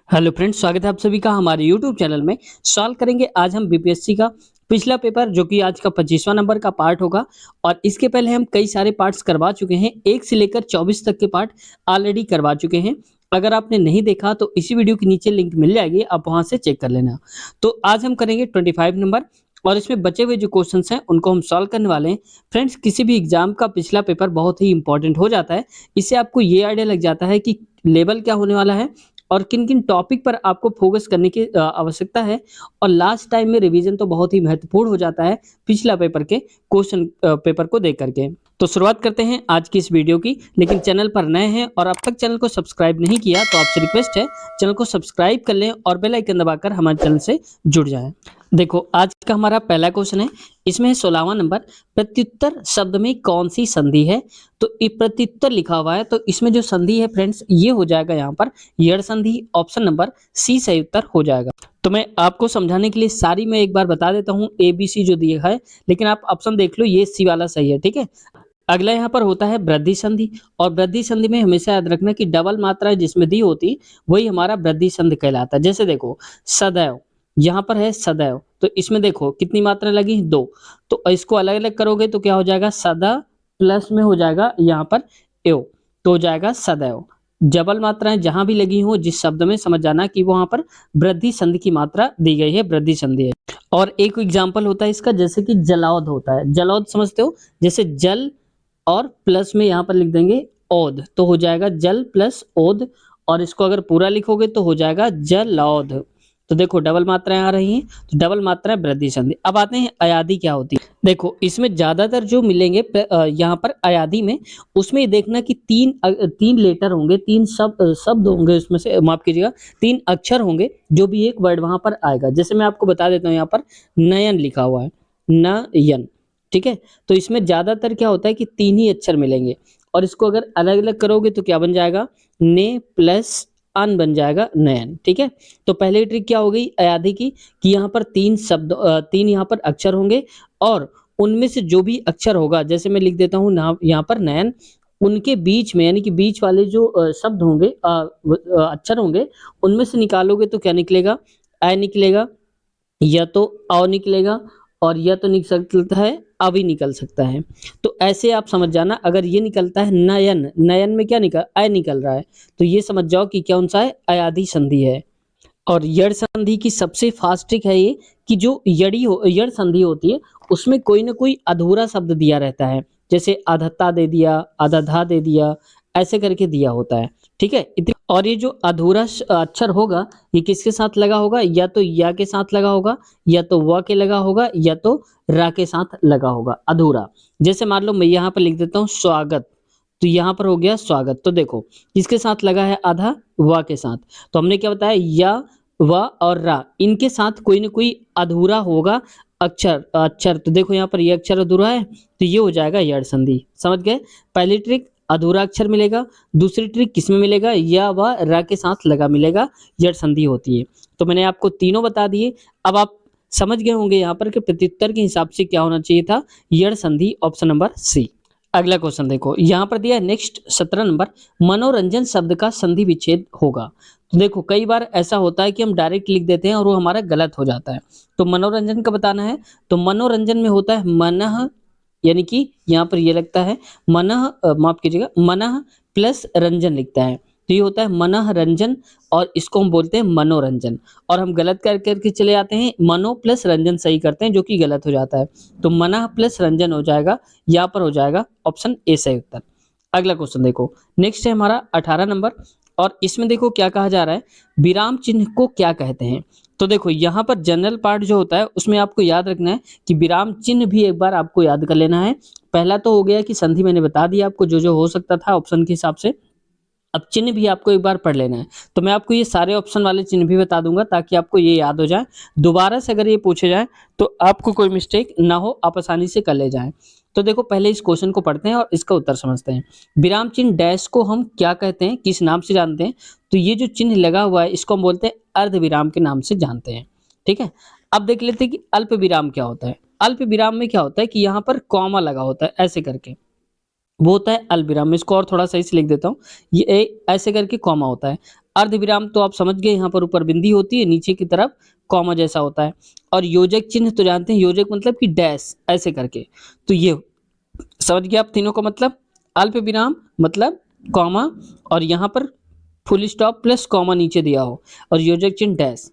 Hello friends, स्वागत है आप सभी का हमारे यूट्यूब चैनल में। सॉल्व करेंगे आज हम बीपीएससी का पिछला पेपर जो कि आज का 25वां नंबर का पार्ट होगा। और इसके पहले हम कई सारे पार्ट्स करवा चुके हैं, 1 से लेकर 24 तक के पार्ट ऑलरेडी करवा चुके हैं। अगर आपने नहीं देखा तो इसी वीडियो के नीचे लिंक मिल जाएगी, आप वहां से चेक कर लेना। तो आज हम करेंगे 25 नंबर और इसमें बचे हुए जो क्वेश्चंस हैं उनको हम सॉल्व करने वाले हैं। फ्रेंड्स, किसी भी एग्जाम का पिछला पेपर बहुत ही इंपॉर्टेंट हो जाता है। इससे आपको ये आइडिया लग जाता है कि लेवल क्या होने वाला है और किन-किन टॉपिक पर आपको फोकस करने की आवश्यकता है। और लास्ट टाइम में रिवीजन तो बहुत ही महत्वपूर्ण हो जाता है पिछला पेपर के क्वेश्चन पेपर को देख करके। तो शुरुआत करते हैं आज की इस वीडियो की। लेकिन चैनल पर नए हैं और अब तक चैनल को सब्सक्राइब नहीं किया तो आपसे रिक्वेस्ट है चैनल को सब्सक्राइब कर लें और बेल आइकन दबाकर हमारे चैनल से जुड़ जाएं। देखो, आज का हमारा पहला क्वेश्चन है। इसमें है 16वां नंबर। प्रत्युत्तर शब्द में कौन सी संधि है? तो ये प्रत्युत्तर लिखा हुआ है, तो इसमें जो संधि है फ्रेंड्स ये हो जाएगा यहाँ पर यड़ संधि। ऑप्शन नंबर सी सही उत्तर हो जाएगा। तो मैं आपको समझाने के लिए सारी मैं एक बार बता देता हूँ ए बी सी जो दिया है, लेकिन आप ऑप्शन देख लो, ये सी वाला सही है। ठीक है, अगला यहाँ पर होता है वृद्धि संधि। और वृद्धि संधि में हमेशा याद रखना कि डबल मात्रा जिसमें दी होती वही हमारा वृद्धि संधि कहलाता है। जैसे देखो, सदैव, यहाँ पर है सदैव, तो इसमें देखो कितनी मात्रा लगी, दो। तो इसको अलग अलग करोगे तो क्या हो जाएगा, सदा प्लस में हो जाएगा यहाँ पर एव, तो हो जाएगा सदैव। डबल मात्राएं जहां भी लगी हो जिस शब्द में, समझ जाना कि वहां पर वृद्धि संधि की मात्रा दी गई है, वृद्धि संधि है। और एक एग्जाम्पल होता है इसका, जैसे कि जलौध होता है। जलौध समझते हो, जैसे जल और प्लस में यहाँ पर लिख देंगे ओद, तो हो जाएगा जल प्लस ओद। और इसको अगर पूरा लिखोगे तो हो जाएगा जलौध। तो देखो डबल मात्राएं आ रही हैं, तो डबल मात्राएं वृद्धि संधि। अब आते हैं अयादी क्या होती है। देखो, इसमें ज्यादातर जो मिलेंगे यहाँ पर अयादी में, उसमें ये देखना कि तीन लेटर होंगे, तीन शब्द होंगे, उसमें से माफ कीजिएगा तीन अक्षर होंगे, जो भी एक वर्ड वहां पर आएगा। जैसे मैं आपको बता देता हूँ, यहाँ पर नयन लिखा हुआ है, नयन। ठीक है, तो इसमें ज्यादातर क्या होता है कि तीन ही अक्षर मिलेंगे। और इसको अगर अलग अलग करोगे तो क्या बन जाएगा, ने प्लस अन बन जाएगा नयन। ठीक है, तो पहली ट्रिक क्या हो गई अयादी की, कि यहाँ पर तीन यहाँ पर अक्षर होंगे और उनमें से जो भी अक्षर होगा, जैसे मैं लिख देता हूँ यहाँ पर नयन, उनके बीच में यानी कि बीच वाले जो शब्द होंगे, अक्षर होंगे, उनमें से निकालोगे तो क्या निकलेगा, अ निकलेगा, या तो अ निकलेगा, और या तो निकल सकता है अब ही निकल सकता है। तो ऐसे आप समझ जाना, अगर ये निकलता है नयन, नयन में क्या निकल अ निकल रहा है, तो ये समझ जाओ कि कौन सा है, अयादी संधि है। और यड़ संधि की सबसे फास्ट ट्रिक है ये, कि जो यड़ संधि होती है उसमें कोई ना कोई अधूरा शब्द दिया रहता है। जैसे अधता दे दिया, अधधा दे दिया, ऐसे करके दिया होता है। ठीक है, और ये जो अधूरा अक्षर होगा, ये किसके साथ लगा होगा, या तो या के साथ लगा होगा, या तो व के लगा होगा, या तो रा के साथ लगा होगा अधूरा। जैसे मान लो मैं यहाँ पर लिख देता हूँ स्वागत, तो यहाँ पर हो गया स्वागत। तो देखो किसके साथ लगा है, आधा व के साथ। तो हमने क्या बताया, या व और रा, इनके साथ कोई ना कोई अधूरा होगा अक्षर। तो देखो यहाँ पर ये अक्षर अधूरा है, तो ये हो जाएगा यड़ संधि। समझ गए, पहली ट्रिक अधूरा अक्षर मिलेगा, दूसरी ट्रिक किसमें मिलेगा, या व रा के साथ लगा मिलेगा, यड़ संधि होती है। तो मैंने आपको तीनों बता दिए। अब आप समझ गए होंगे यहाँ पर कि प्रत्युत्तर के हिसाब से क्या होना चाहिए था, यड़ संधि, ऑप्शन नंबर सी। अगला क्वेश्चन देखो, यहाँ पर दिया है नेक्स्ट 17 नंबर, मनोरंजन शब्द का संधि विच्छेद होगा। तो देखो कई बार ऐसा होता है कि हम डायरेक्ट लिख देते हैं और वो हमारा गलत हो जाता है। तो मनोरंजन का बताना है, तो मनोरंजन में होता है मनः, यानी कि यहाँ पर ये लगता है मनः, माफ कीजिएगा, मनः प्लस रंजन लिखता है, तो ये होता है मनः रंजन, और इसको हम बोलते हैं मनोरंजन। और हम गलत कर करके चले आते हैं, मनो प्लस रंजन सही करते हैं, जो कि गलत हो जाता है। तो मनः प्लस रंजन हो जाएगा, यहाँ पर हो जाएगा ऑप्शन ए सही उत्तर। अगला क्वेश्चन देखो, नेक्स्ट है हमारा 18 नंबर। और इसमें देखो क्या कहा जा रहा है, विराम चिन्ह को क्या कहते हैं। तो देखो यहाँ पर जनरल पार्ट जो होता है उसमें आपको याद रखना है कि विराम चिन्ह भी एक बार आपको याद कर लेना है। पहला तो हो गया कि संधि मैंने बता दिया आपको जो जो हो सकता था ऑप्शन के हिसाब से। अब चिन्ह भी आपको एक बार पढ़ लेना है, तो मैं आपको ये सारे ऑप्शन वाले चिन्ह भी बता दूंगा ताकि आपको ये याद हो जाए। दोबारा से अगर ये पूछे जाए तो आपको कोई मिस्टेक ना हो, आप आसानी से कर ले जाएं। तो देखो पहले इस क्वेश्चन को पढ़ते हैं और इसका उत्तर समझते हैं। विराम चिन्ह डैश को हम क्या कहते हैं, किस नाम से जानते हैं। तो ये जो चिन्ह लगा हुआ है इसको हम बोलते हैं अर्ध विराम के नाम से जानते हैं। ठीक है, अब देख लेते हैं कि अल्प विराम क्या होता है। अल्प विराम में क्या होता है कि यहाँ पर कॉमा लगा होता है ऐसे करके, वो होता है अल्पविराम। मैं इसको और थोड़ा सही से लिख देता हूँ। ये ऐसे करके कॉमा होता है। अर्धविराम तो आप समझ गए, यहाँ पर ऊपर बिंदी होती है, नीचे की तरफ कॉमा जैसा होता है। और योजक चिन्ह तो जानते हैं, योजक मतलब कि डैश ऐसे करके। तो ये समझ गए आप तीनों का मतलब। अल्प विराम मतलब कॉमा, और यहाँ पर फुल स्टॉप प्लस कॉमा नीचे दिया हो, और योजक चिन्ह डैश।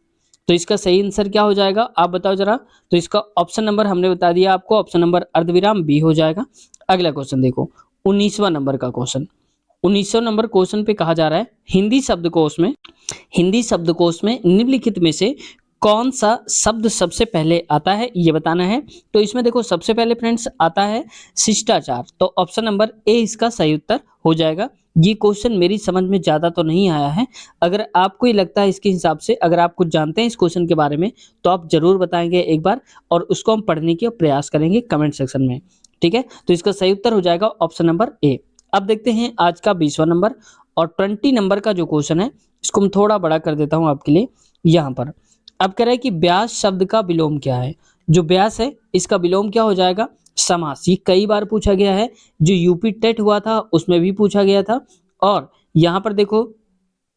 तो इसका सही आंसर क्या हो जाएगा आप बताओ जरा। तो इसका ऑप्शन नंबर हमने बता दिया आपको, ऑप्शन नंबर अर्धविराम बी हो जाएगा। अगला क्वेश्चन देखो, 19वां नंबर का क्वेश्चन। 19वां नंबर क्वेश्चन पे कहा जा रहा है, हिंदी शब्दकोश में निम्नलिखित में से कौन सा शब्द सबसे पहले आता है ये बताना है। तो इसमें देखो सबसे पहले फ्रेंड्स आता है शिष्टाचार, तो ऑप्शन नंबर ए इसका सही उत्तर हो जाएगा। ये क्वेश्चन मेरी समझ में ज्यादा तो नहीं आया है, अगर आपको ये लगता है इसके हिसाब से, अगर आप कुछ जानते हैं इस क्वेश्चन के बारे में तो आप जरूर बताएंगे एक बार, और उसको हम पढ़ने के प्रयास करेंगे कमेंट सेक्शन में। ठीक है, तो इसका सही उत्तर हो जाएगा ऑप्शन नंबर ए। अब देखते हैं आज का 20वां नंबर और 20 नंबर का जो क्वेश्चन है, इसको मैं थोड़ा बड़ा कर देता हूं आपके लिए। यहाँ पर अब कह रहा है कि ब्यास शब्द का विलोम क्या है। जो ब्यास है इसका विलोम क्या हो जाएगा, समास। ये कई बार पूछा गया है, जो यूपी टेट हुआ था उसमें भी पूछा गया था, और यहाँ पर देखो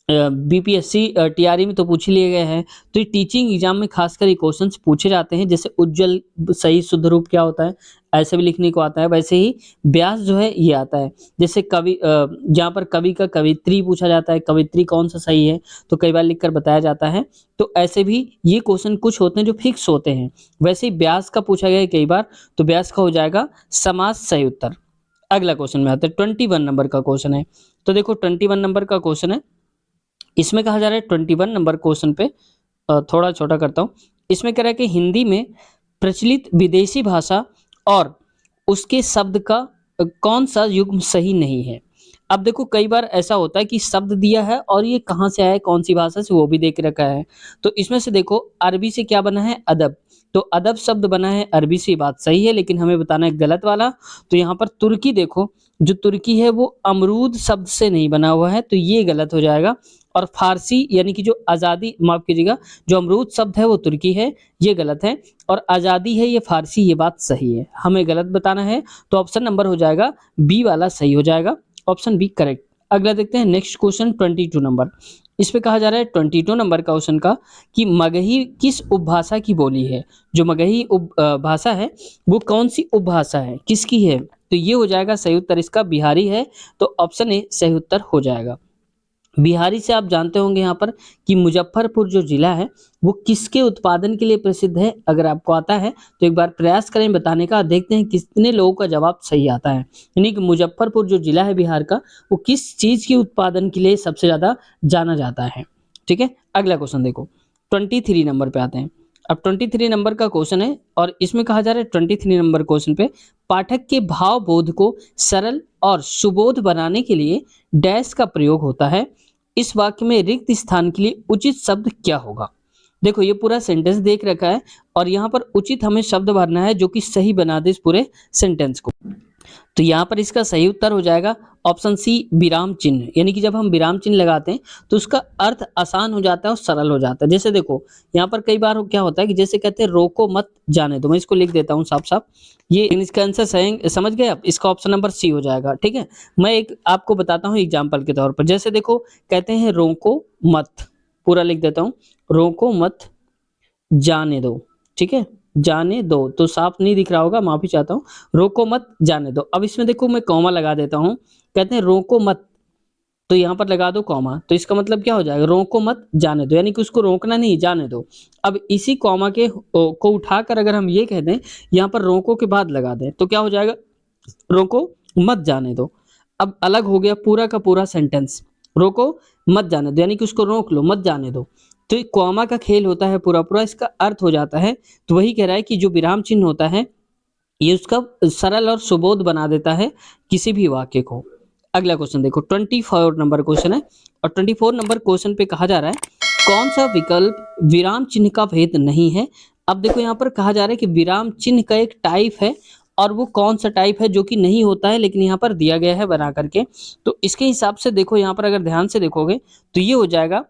बीपीएससी टीआरई में तो पूछ लिए गए हैं। तो ये टीचिंग एग्जाम में खासकर ये क्वेश्चंस पूछे जाते हैं, जैसे उज्जवल सही शुद्ध रूप क्या होता है ऐसे भी लिखने को आता है, वैसे ही ब्यास जो है ये आता है। जैसे कवि, जहाँ पर कवि का कवित्री पूछा जाता है, कवित्री कौन सा सही है तो कई बार लिखकर बताया जाता है। तो ऐसे भी ये क्वेश्चन कुछ होते हैं जो फिक्स होते हैं, वैसे ही ब्यास का पूछा गया है कई बार, तो ब्यास का हो जाएगा समास सही उत्तर। अगला क्वेश्चन में आते हैं, 21 नंबर का क्वेश्चन है। तो देखो 21 नंबर का क्वेश्चन है, इसमें कहा जा रहा है 21 नंबर क्वेश्चन पे थोड़ा छोटा करता हूँ। इसमें कह रहा है कि हिंदी में प्रचलित विदेशी भाषा और उसके शब्द का कौन सा युग्म सही नहीं है। अब देखो कई बार ऐसा होता है कि शब्द दिया है और ये कहाँ से आया है, कौन सी भाषा से, वो भी देख रखा है। तो इसमें से देखो अरबी से क्या बना है, अदब। तो अदब शब्द बना है अरबी से, बात सही है, लेकिन हमें बताना है गलत वाला। तो यहाँ पर तुर्की देखो, जो तुर्की है वो अमरूद शब्द से नहीं बना हुआ है, तो ये गलत हो जाएगा। और फारसी यानी कि जो आज़ादी, माफ कीजिएगा, जो अमरूद शब्द है वो तुर्की है, ये गलत है। और आज़ादी है ये फारसी, ये बात सही है, हमें गलत बताना है। तो ऑप्शन नंबर हो जाएगा बी वाला सही हो जाएगा, ऑप्शन बी करेक्ट। अगला देखते हैं नेक्स्ट क्वेश्चन 22 नंबर। इस पे कहा जा रहा है 22 नंबर का क्वेश्चन का कि मगही किस उपभाषा की बोली है। जो मगही भाषा है वो कौन सी उपभाषा है, किसकी है। तो ये हो जाएगा सही उत्तर इसका बिहारी है, तो ऑप्शन ए सही उत्तर हो जाएगा। बिहारी से आप जानते होंगे यहाँ पर कि मुजफ्फरपुर जो जिला है वो किसके उत्पादन के लिए प्रसिद्ध है। अगर आपको आता है तो एक बार प्रयास करें बताने का, देखते हैं कितने लोगों का जवाब सही आता है। यानी कि मुजफ्फरपुर जो जिला है बिहार का, वो किस चीज के उत्पादन के लिए सबसे ज्यादा जाना जाता है। ठीक है, अगला क्वेश्चन देखो 23 नंबर पे आते हैं। अब 23 नंबर का क्वेश्चन है और इसमें कहा जा रहा है 23 नंबर क्वेश्चन पे, पाठक के भाव बोध को सरल और सुबोध बनाने के लिए डैश का प्रयोग होता है। इस वाक्य में रिक्त स्थान के लिए उचित शब्द क्या होगा। देखो ये पूरा सेंटेंस देख रखा है और यहाँ पर उचित हमें शब्द भरना है जो कि सही बना दे इस पूरे सेंटेंस को। तो यहाँ पर इसका सही उत्तर हो जाएगा ऑप्शन सी विराम चिन्ह। यानी कि जब हम विराम चिन्ह लगाते हैं तो उसका अर्थ आसान हो जाता है और सरल हो जाता है। जैसे देखो यहाँ पर कई बार क्या होता है कि जैसे कहते हैं रोको मत जाने दो, मैं इसको लिख देता हूँ साफ साफ, ये इसका आंसर सही समझ गए आप, इसका ऑप्शन नंबर सी हो जाएगा। ठीक है, मैं एक आपको बताता हूँ एग्जाम्पल के तौर पर। जैसे देखो कहते हैं रोको मत, पूरा लिख देता हूँ, रोको मत जाने दो। ठीक है, जाने दो तो साफ नहीं दिख रहा होगा, माफी चाहता हूँ, रोको मत जाने दो। अब इसमें देखो मैं कॉमा लगा देता हूँ, कहते हैं रोको मत, तो यहाँ पर लगा दो कॉमा, तो इसका मतलब क्या हो जाएगा, रोको मत जाने दो, यानी कि उसको रोकना नहीं, जाने दो। अब इसी कॉमा के को उठाकर अगर हम ये कह दें यहाँ पर रोको के बाद लगा दें तो क्या हो जाएगा, रोको मत जाने दो। अब अलग हो गया पूरा का पूरा सेंटेंस, रोको मत जाने दो यानी कि उसको रोक लो, मत जाने दो। तो कॉमा का खेल होता है पूरा पूरा, इसका अर्थ हो जाता है। तो वही कह रहा है कि जो विराम चिन्ह होता है ये उसका सरल और सुबोध बना देता है किसी भी वाक्य को। अगला क्वेश्चन देखो 24 नंबर क्वेश्चन है और 24 नंबर क्वेश्चन पे कहा जा रहा है कौन सा विकल्प विराम चिन्ह का भेद नहीं है। अब देखो यहाँ पर कहा जा रहा है कि विराम चिन्ह का एक टाइप है और वो कौन सा टाइप है जो कि नहीं होता है, लेकिन यहाँ पर दिया गया है बना करके। तो इसके हिसाब से देखो यहाँ पर अगर ध्यान से देखोगे तो ये हो जाएगा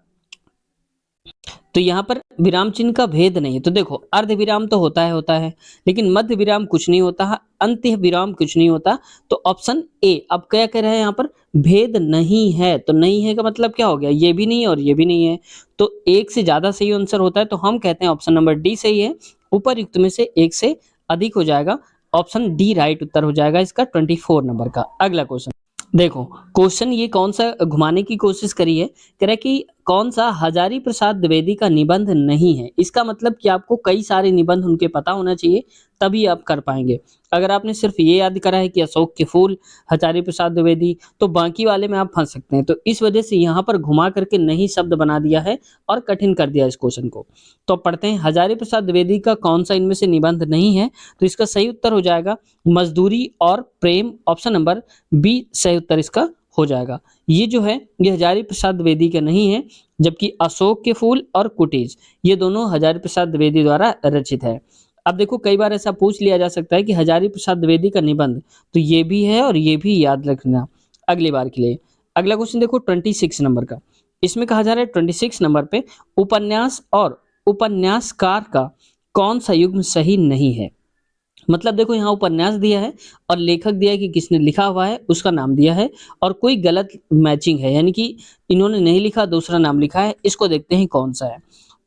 तो यहाँ पर विराम चिन्ह का भेद नहीं है। तो देखो अर्ध विराम तो होता है, लेकिन मध्य विराम कुछ नहीं होता है, अंत्य विराम कुछ नहीं होता। तो ऑप्शन ए। अब क्या कह रहे हैं यहाँ पर, भेद नहीं है। तो नहीं है का मतलब क्या हो गया, ये भी नहीं है और ये भी नहीं है। तो एक से ज्यादा सही आंसर होता है, तो हम कहते हैं ऑप्शन नंबर डी सही है। उपरयुक्त में से एक से अधिक हो जाएगा, ऑप्शन डी राइट उत्तर हो जाएगा इसका 24 नंबर का। अगला क्वेश्चन देखो, क्वेश्चन ये कौन सा घुमाने की कोशिश करी है, कह रहा है कि कौन सा हजारी प्रसाद द्विवेदी का निबंध नहीं है। इसका मतलब कि आपको कई सारे निबंध उनके पता होना चाहिए, तभी आप कर पाएंगे। अगर आपने सिर्फ ये याद करा है कि अशोक के फूल, हजारी प्रसाद द्विवेदी, तो बाकी वाले में आप फंस सकते हैं। तो इस वजह से यहाँ पर घुमा करके नहीं शब्द बना दिया है और कठिन कर दिया इस क्वेश्चन को। तो अब पढ़ते हैं, हजारी प्रसाद द्विवेदी का कौन सा इनमें से निबंध नहीं है। तो इसका सही उत्तर हो जाएगा मजदूरी और प्रेम, ऑप्शन नंबर बी सही उत्तर इसका हो जाएगा। ये जो है ये हजारी प्रसाद द्विवेदी का नहीं है, जबकि अशोक के फूल और कुटीज ये दोनों हजारी प्रसाद द्विवेदी द्वारा रचित है। अब देखो कई बार ऐसा पूछ लिया जा सकता है कि हजारी प्रसाद द्विवेदी का निबंध, तो ये भी है और ये भी याद रखना अगली बार के लिए। अगला क्वेश्चन देखो 26 नंबर का। इसमें कहा जा रहा है 26 नंबर पे, उपन्यास और उपन्यासकार का कौन सा युग्म सही नहीं है। मतलब देखो यहाँ उपन्यास दिया है और लेखक दिया है कि किसने लिखा हुआ है, उसका नाम दिया है, और कोई गलत मैचिंग है, यानी कि इन्होंने नहीं लिखा, दूसरा नाम लिखा है। इसको देखते हैं कौन सा है।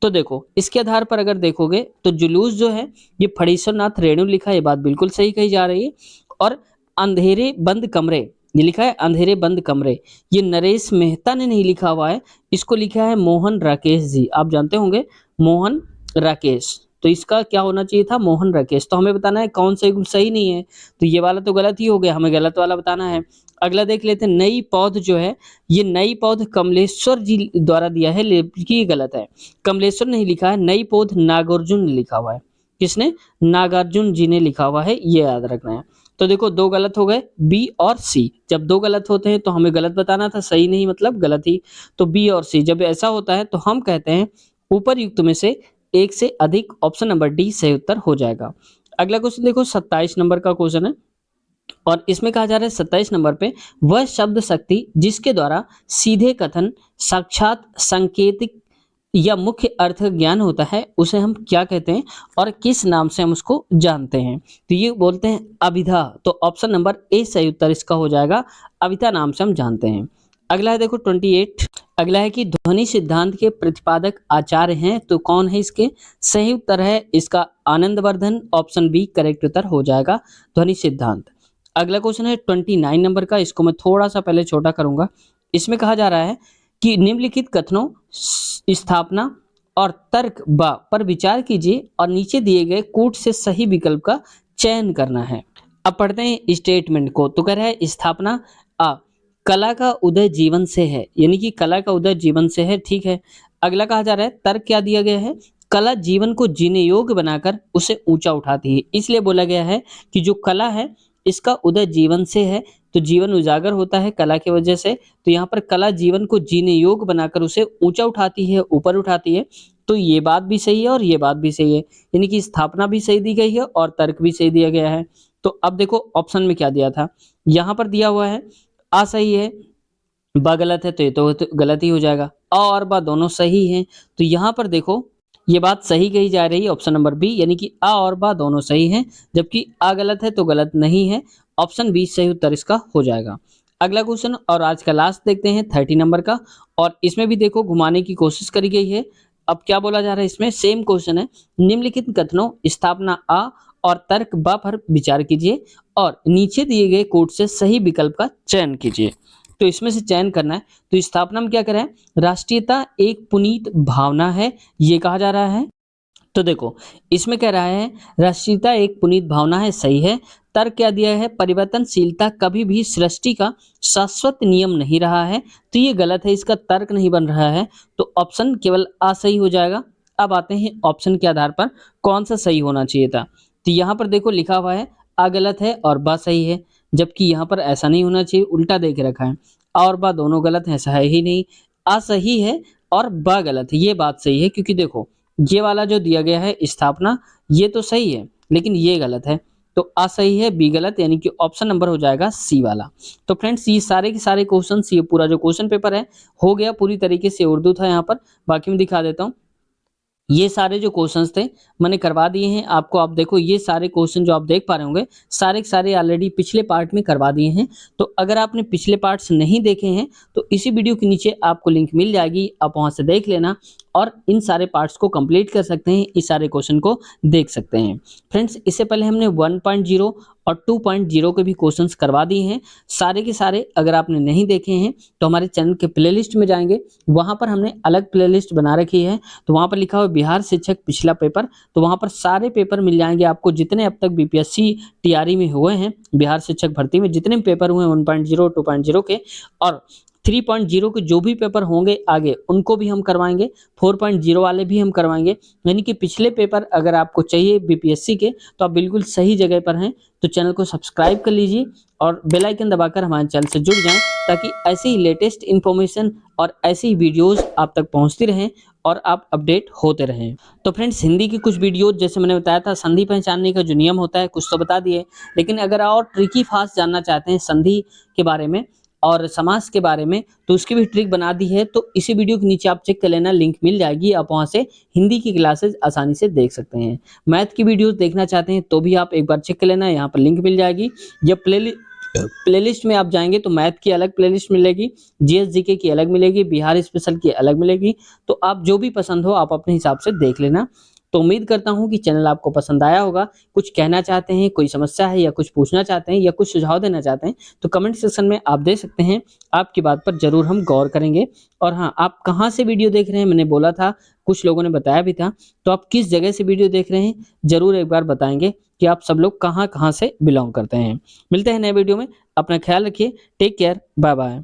तो देखो इसके आधार पर अगर देखोगे तो जुलूस जो है ये फणीश्वर नाथ रेणु लिखा है, ये बात बिल्कुल सही कही जा रही है। और अंधेरे बंद कमरे, ये लिखा है अंधेरे बंद कमरे, ये नरेश मेहता ने नहीं लिखा हुआ है, इसको लिखा है मोहन राकेश जी। आप जानते होंगे मोहन राकेश, तो इसका क्या होना चाहिए था, मोहन राकेश। तो हमें बताना है कौन सा युग्म सही नहीं है। तो ये वाला तो गलत ही हो गया, हमें गलत वाला बताना है। अगला देख लेते हैं, नई पौध जो है ये नई पौध कमलेश्वर जी द्वारा दिया है, लेकिन ये गलत है। कमलेश्वर नहीं लिखा है, नई पौध नागार्जुन ने लिखा हुआ है। किसने, नागार्जुन जी ने लिखा हुआ है, ये याद रखना है। तो देखो दो गलत हो गए, बी और सी। जब दो गलत होते हैं तो हमें गलत बताना था, सही नहीं मतलब गलत ही। तो बी और सी जब ऐसा होता है तो हम कहते हैं ऊपर्युक्त में से एक से अधिक, ऑप्शन नंबर डी सही उत्तर हो जाएगा। अगला क्वेश्चन देखो 27 नंबर का क्वेश्चन है, और इसमें कहा जा रहा है 27 नंबर पे, वह शब्द शक्ति जिसके द्वारा सीधे कथन, साक्षात, सांकेतिक या मुख्य अर्थ ज्ञान होता है, उसे हम क्या कहते हैं और किस नाम से हम उसको जानते हैं। तो ये बोलते हैं अभिधा। तो ऑप्शन नंबर ए सही उत्तर इसका हो जाएगा, अभिधा नाम से हम जानते हैं। अगला है देखो 28। अगला है कि ध्वनि सिद्धांत के प्रतिपादक आचार्य हैं, तो कौन है इसके, सही उत्तर है इसका आनंदवर्धन, ऑप्शन बी करेक्ट उत्तर हो जाएगा ध्वनि सिद्धांत। अगला क्वेश्चन है 29 नंबर का, इसको मैं थोड़ा सा पहले छोटा करूंगा। इसमें कहा जा रहा है कि निम्नलिखित कथनों, स्थापना और तर्क ब पर विचार कीजिए और नीचे दिए गए कूट से सही विकल्प का चयन करना है। अब पढ़ते हैं स्टेटमेंट को। तो कह रहा है स्थापना आ, कला का उदय जीवन से है, यानी कि कला का उदय जीवन से है, ठीक है। अगला कहा जा रहा है तर्क क्या दिया गया है, कला जीवन को जीने योग्य बनाकर उसे ऊंचा उठाती है, इसलिए बोला गया है कि जो कला है इसका उदय जीवन से है, तो जीवन उजागर होता है कला की वजह से। तो यहाँ पर कला जीवन को जीने योग्य बनाकर उसे ऊंचा उठाती है, ऊपर उठाती है। तो ये बात भी सही है और ये बात भी सही है, यानी कि स्थापना भी सही दी गई है और तर्क भी सही दिया गया है। तो अब देखो ऑप्शन में क्या दिया था, यहाँ पर दिया हुआ है आ सही है, ब गलत है, तो ये तो गलत ही हो जाएगा। अ और ब दोनों सही हैं, तो यहाँ पर देखो ये बात सही कही जा रही है, ऑप्शन नंबर बी, यानी कि आ और बा दोनों सही हैं, जबकि आ गलत है तो गलत नहीं है, ऑप्शन बी सही उत्तर इसका हो जाएगा। अगला क्वेश्चन और आज का लास्ट देखते हैं 30 नंबर का, और इसमें भी देखो घुमाने की कोशिश करी गई है। अब क्या बोला जा रहा है, इसमें सेम क्वेश्चन है, निम्नलिखित कथनों, स्थापना आ और तर्क ब पर विचार कीजिए और नीचे दिए गए कोड से सही विकल्प का चयन कीजिए। तो इसमें से चयन करना है। तो स्थापना में क्या करें, राष्ट्रीयता एक पुनीत भावना है, ये कहा जा रहा है। तो देखो इसमें कह रहा है राष्ट्रीयता एक पुनीत भावना है, सही है। तर्क क्या दिया है, परिवर्तनशीलता कभी भी सृष्टि का शाश्वत नियम नहीं रहा है, तो ये गलत है, इसका तर्क नहीं बन रहा है, तो ऑप्शन केवल आ सही हो जाएगा। अब आते हैं ऑप्शन के आधार पर कौन सा सही होना चाहिए था। तो यहाँ पर देखो लिखा हुआ है आ गलत है और बा सही है, जबकि यहाँ पर ऐसा नहीं होना चाहिए, उल्टा दे के रखा है। आ और बा दोनों गलत है, ऐसा है ही नहीं। आ सही है और बा गलत है, ये बात सही है, क्योंकि देखो ये वाला जो दिया गया है स्थापना, ये तो सही है लेकिन ये गलत है। तो आ सही है, बी गलत, यानी कि ऑप्शन नंबर हो जाएगा सी वाला। तो फ्रेंड्स ये सारे के सारे क्वेश्चन, ये पूरा जो क्वेश्चन पेपर है हो गया पूरी तरीके से, उर्दू था यहाँ पर, बाकी मैं दिखा देता हूँ। ये सारे जो क्वेश्चंस थे मैंने करवा दिए हैं आपको। आप देखो ये सारे क्वेश्चन जो आप देख पा रहे होंगे सारे के सारे ऑलरेडी पिछले पार्ट में करवा दिए हैं। तो अगर आपने पिछले पार्ट्स नहीं देखे हैं तो इसी वीडियो के नीचे आपको लिंक मिल जाएगी, आप वहां से देख लेना और इन सारे पार्ट्स को कंप्लीट कर सकते हैं, इस सारे क्वेश्चन को देख सकते हैं। फ्रेंड्स इससे पहले हमने 1.0 और 2.0 के भी क्वेश्चंस करवा दिए हैं सारे के सारे। अगर आपने नहीं देखे हैं तो हमारे चैनल के प्लेलिस्ट में जाएंगे, वहां पर हमने अलग प्लेलिस्ट बना रखी है। तो वहां पर लिखा हुआ बिहार शिक्षक पिछला पेपर, तो वहां पर सारे पेपर मिल जाएंगे आपको जितने अब तक बीपीएससी टीआरई में हुए हैं, बिहार शिक्षक भर्ती में जितने पेपर हुए हैं 1.0 2.0 के और 3.0 के जो भी पेपर होंगे आगे उनको भी हम करवाएंगे, 4.0 वाले भी हम करवाएंगे। यानी कि पिछले पेपर अगर आपको चाहिए बीपीएससी के तो आप बिल्कुल सही जगह पर हैं। तो चैनल को सब्सक्राइब कर लीजिए और बेल आइकन दबाकर हमारे चैनल से जुड़ जाएं ताकि ऐसे ही लेटेस्ट इन्फॉर्मेशन और ऐसी ही वीडियोस आप तक पहुंचती रहें और आप अपडेट होते रहें। तो फ्रेंड्स हिंदी की कुछ वीडियो जैसे मैंने बताया था संधि पहचानने का जो नियम होता है कुछ तो बता दिए, लेकिन अगर और ट्रिकी फास्ट जानना चाहते हैं संधि के बारे में और समास के बारे में तो उसकी भी ट्रिक बना दी है। तो इसी वीडियो के नीचे आप चेक कर लेना, लिंक मिल जाएगी, आप वहां से हिंदी की क्लासेस आसानी से देख सकते हैं। मैथ की वीडियोस देखना चाहते हैं तो भी आप एक बार चेक कर लेना, यहाँ पर लिंक मिल जाएगी। या प्लेलिस्ट में आप जाएंगे तो मैथ की अलग प्लेलिस्ट मिलेगी, जीएस जीके की अलग मिलेगी, बिहार स्पेशल की अलग मिलेगी। तो आप जो भी पसंद हो आप अपने हिसाब से देख लेना। तो उम्मीद करता हूं कि चैनल आपको पसंद आया होगा। कुछ कहना चाहते हैं, कोई समस्या है या कुछ पूछना चाहते हैं या कुछ सुझाव देना चाहते हैं तो कमेंट सेक्शन में आप दे सकते हैं, आपकी बात पर जरूर हम गौर करेंगे। और हाँ, आप कहाँ से वीडियो देख रहे हैं मैंने बोला था, कुछ लोगों ने बताया भी था, तो आप किस जगह से वीडियो देख रहे हैं जरूर एक बार बताएंगे कि आप सब लोग कहाँ कहाँ से बिलोंग करते हैं। मिलते हैं नए वीडियो में, अपना ख्याल रखिए, टेक केयर, बाय बाय।